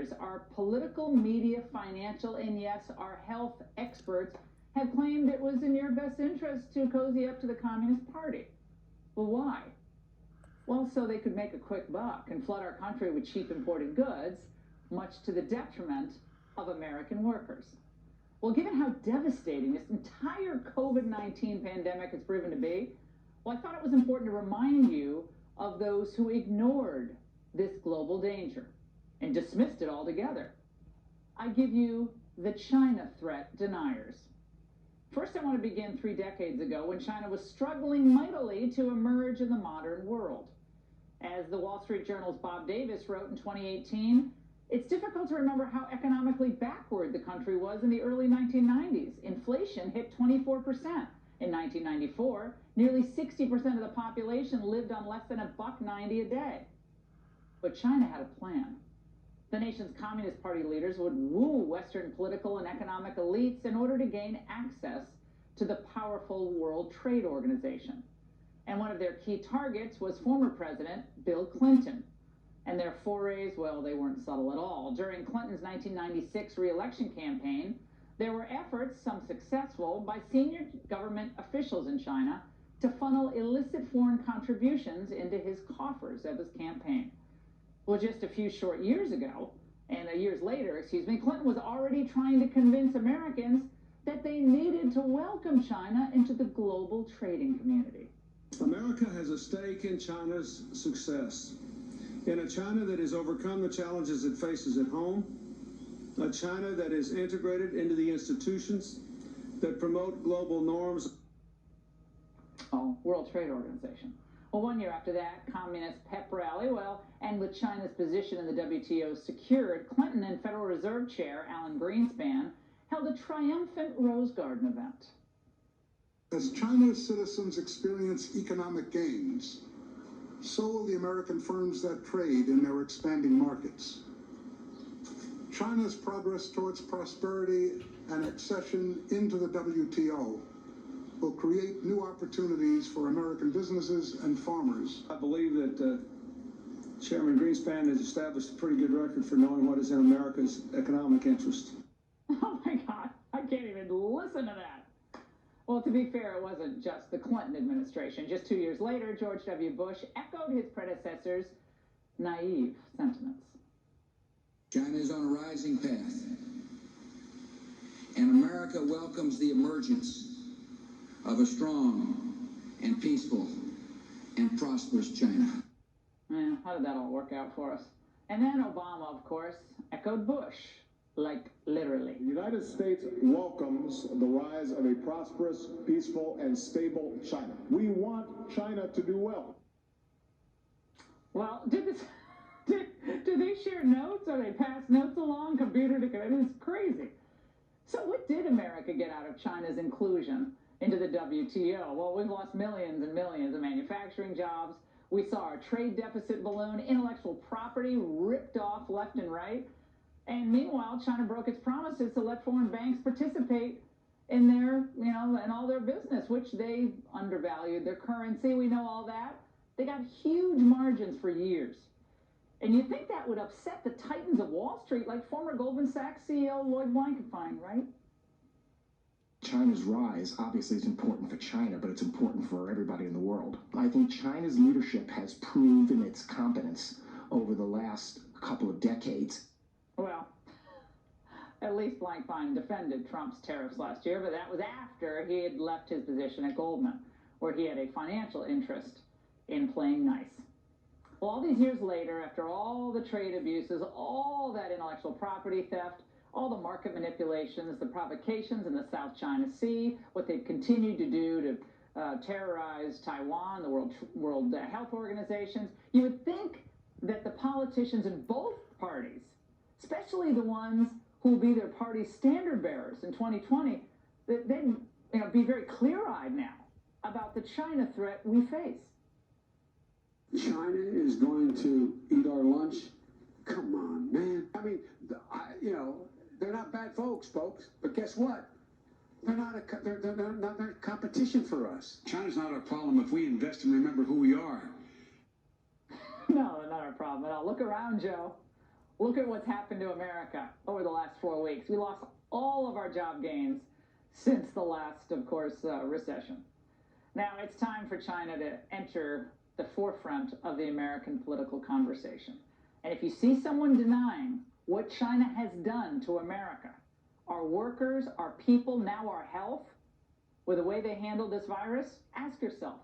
years, our political, media, financial, and yes, our health experts have claimed it was in your best interest to cozy up to the Communist Party. Well, why? Well, so they could make a quick buck and flood our country with cheap imported goods, much to the detriment of American workers. Well, given how devastating this entire COVID-19 pandemic has proven to be, well, I thought it was important to remind you of those who ignored this global danger and dismissed it altogether. I give you the China threat deniers. First, I want to begin 3 decades ago when China was struggling mightily to emerge in the modern world. As the Wall Street Journal's Bob Davis wrote in 2018, it's difficult to remember how economically backward the country was in the early 1990s. Inflation hit 24%. In 1994, nearly 60% of the population lived on less than $1.90 a day. But China had a plan. The nation's Communist Party leaders would woo Western political and economic elites in order to gain access to the powerful World Trade Organization. And one of their key targets was former President Bill Clinton. And their forays, well, they weren't subtle at all. During Clinton's 1996 re-election campaign, there were efforts, some successful, by senior government officials in China to funnel illicit foreign contributions into his coffers of his campaign. Well, just a few short years ago, and years later, Clinton was already trying to convince Americans that they needed to welcome China into the global trading community. America has a stake in China's success. In a China that has overcome the challenges it faces at home, a China that is integrated into the institutions that promote global norms. Oh, World Trade Organization. Well, 1 year after that communist pep rally, and with China's position in the WTO secured, Clinton and Federal Reserve Chair Alan Greenspan held a triumphant Rose Garden event. As China's citizens experience economic gains, so will the American firms that trade in their expanding markets. China's progress towards prosperity and accession into the WTO will create new opportunities for American businesses and farmers. I believe that Chairman Greenspan has established a pretty good record for knowing what is in America's economic interest. Oh my God, I can't even listen to that. Well, to be fair, it wasn't just the Clinton administration. Just 2 years later, George W. Bush echoed his predecessor's naive sentiments. China is on a rising path, and America welcomes the emergence of a strong and peaceful and prosperous China. Yeah, how did that all work out for us? And then Obama, of course, echoed Bush, like literally. The United States welcomes the rise of a prosperous, peaceful, and stable China. We want China to do well. Well, do they share notes, or they pass notes along computer to computer? It's crazy. So what did America get out of China's inclusion into the WTO? Well, we've lost millions and millions of manufacturing jobs. We saw our trade deficit balloon, intellectual property ripped off left and right. And meanwhile, China broke its promises to let foreign banks participate in their, in all their business, which they undervalued their currency. We know all that. They got huge margins for years. And you'd think that would upset the titans of Wall Street, like former Goldman Sachs CEO Lloyd Blankfein, right? China's rise obviously is important for China, but it's important for everybody in the world. I think China's leadership has proven its competence over the last couple of decades. Well, at least Blankfein defended Trump's tariffs last year, but that was after he had left his position at Goldman, where he had a financial interest in playing nice. Well, all these years later, after all the trade abuses, all that intellectual property theft, all the market manipulations, the provocations in the South China Sea, what they've continued to do to terrorize Taiwan, the World Health Organizations, you would think that the politicians in both parties, especially the ones who will be their party's standard bearers in 2020, that they'd be very clear-eyed now about the China threat we face. China is going to eat our lunch? Come on, man. I mean, they're not bad folks, but guess what? They're not a competition for us. China's not our problem if we invest and remember who we are. No, not our problem at all. Look around, Joe. Look at what's happened to America over the last 4 weeks. We lost all of our job gains since the last, of course, recession. Now it's time for China to enter the forefront of the American political conversation. And if you see someone denying what China has done to America, our workers, our people, now our health, with the way they handled this virus, ask yourself,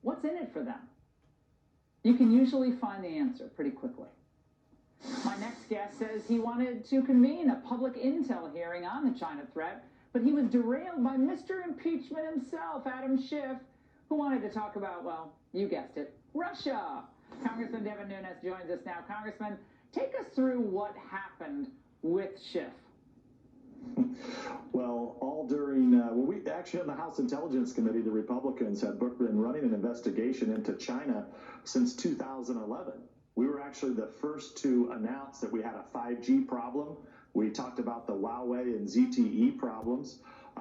what's in it for them? You can usually find the answer pretty quickly. My next guest says he wanted to convene a public intel hearing on the China threat, but he was derailed by Mr. Impeachment himself, Adam Schiff, who wanted to talk about, well, you guessed it, Russia. Congressman Devin Nunes joins us now. Congressman, take us through what happened with Schiff. Well, all during, we actually on the House Intelligence Committee, the Republicans have been running an investigation into China since 2011. We were actually the first to announce that we had a 5G problem. We talked about the Huawei and ZTE problems.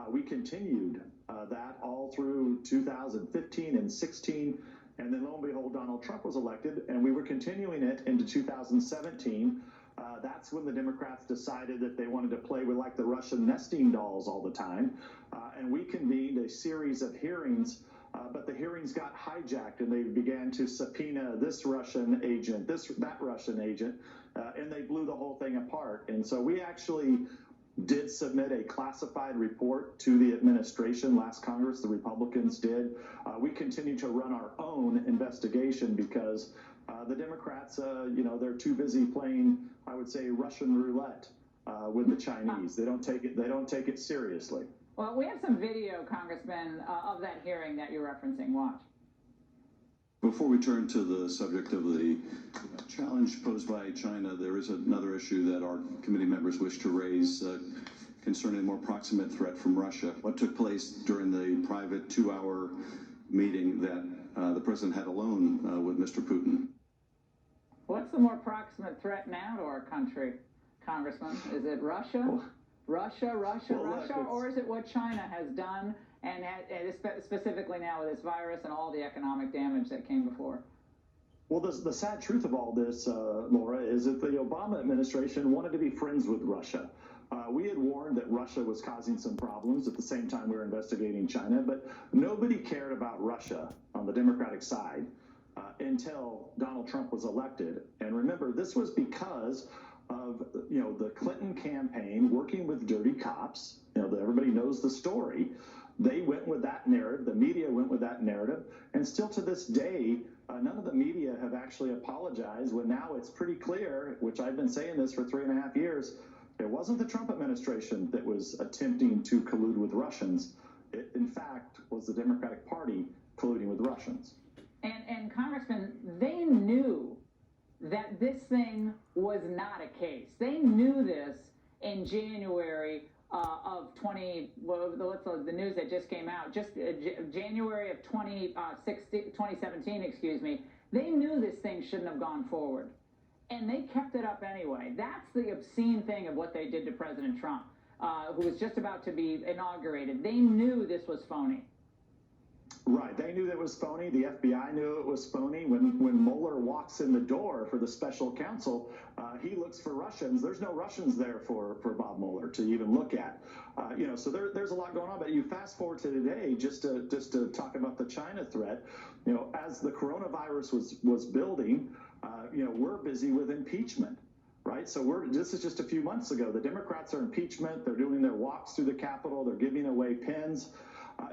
We continued that all through 2015 and 16. And then lo and behold, Donald Trump was elected, and we were continuing it into 2017. That's when the Democrats decided that they wanted to play with like the Russian nesting dolls all the time. And we convened a series of hearings, but the hearings got hijacked and they began to subpoena this Russian agent, that Russian agent, and they blew the whole thing apart. And so we actually did submit a classified report to the administration last Congress. The Republicans did. We continue to run our own investigation because the Democrats, they're too busy playing, I would say, Russian roulette with the Chinese. They don't take it seriously. Well, we have some video, Congressman, of that hearing that you're referencing. Watch. Before we turn to the subject of the challenge posed by China, there is another issue that our committee members wish to raise concerning a more proximate threat from Russia. What took place during the private 2-hour meeting that the president had alone with Mr. Putin? What's the more proximate threat now to our country, Congressman? Is it Russia? Russia, or is it what China has done, and specifically now with this virus and all the economic damage that came before? Well, the sad truth of all this, Laura, is that the Obama administration wanted to be friends with Russia. We had warned that Russia was causing some problems at the same time we were investigating China, but nobody cared about Russia on the Democratic side until Donald Trump was elected. And remember, this was because of the Clinton campaign working with dirty cops. Everybody knows the story. They went with that narrative. The media went with that narrative, and still to this day, none of the media have actually apologized. When now it's pretty clear, which I've been saying this for 3.5 years, it wasn't the Trump administration that was attempting to collude with Russians. It, in fact, was the Democratic Party colluding with Russians. And Congressman, they knew that this thing was not a case. They knew this in January of the news that just came out, January of 2017, excuse me. They knew this thing shouldn't have gone forward, and they kept it up anyway. That's the obscene thing of what they did to President Trump, who was just about to be inaugurated. They knew this was phony. Right. They knew that it was phony. The FBI knew it was phony. When Mueller walks in the door for the special counsel, he looks for Russians. There's no Russians there for Bob Mueller to even look at. So there's a lot going on. But you fast forward to today, just to talk about the China threat. As the coronavirus was building, we're busy with impeachment. Right. So this is just a few months ago. The Democrats are impeachment. They're doing their walks through the Capitol. They're giving away pens.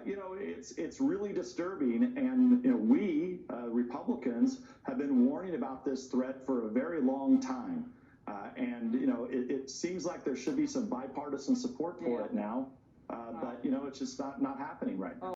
It's really disturbing, and we Republicans have been warning about this threat for a very long time, and it seems like there should be some bipartisan support for it now, but it's just not happening right now.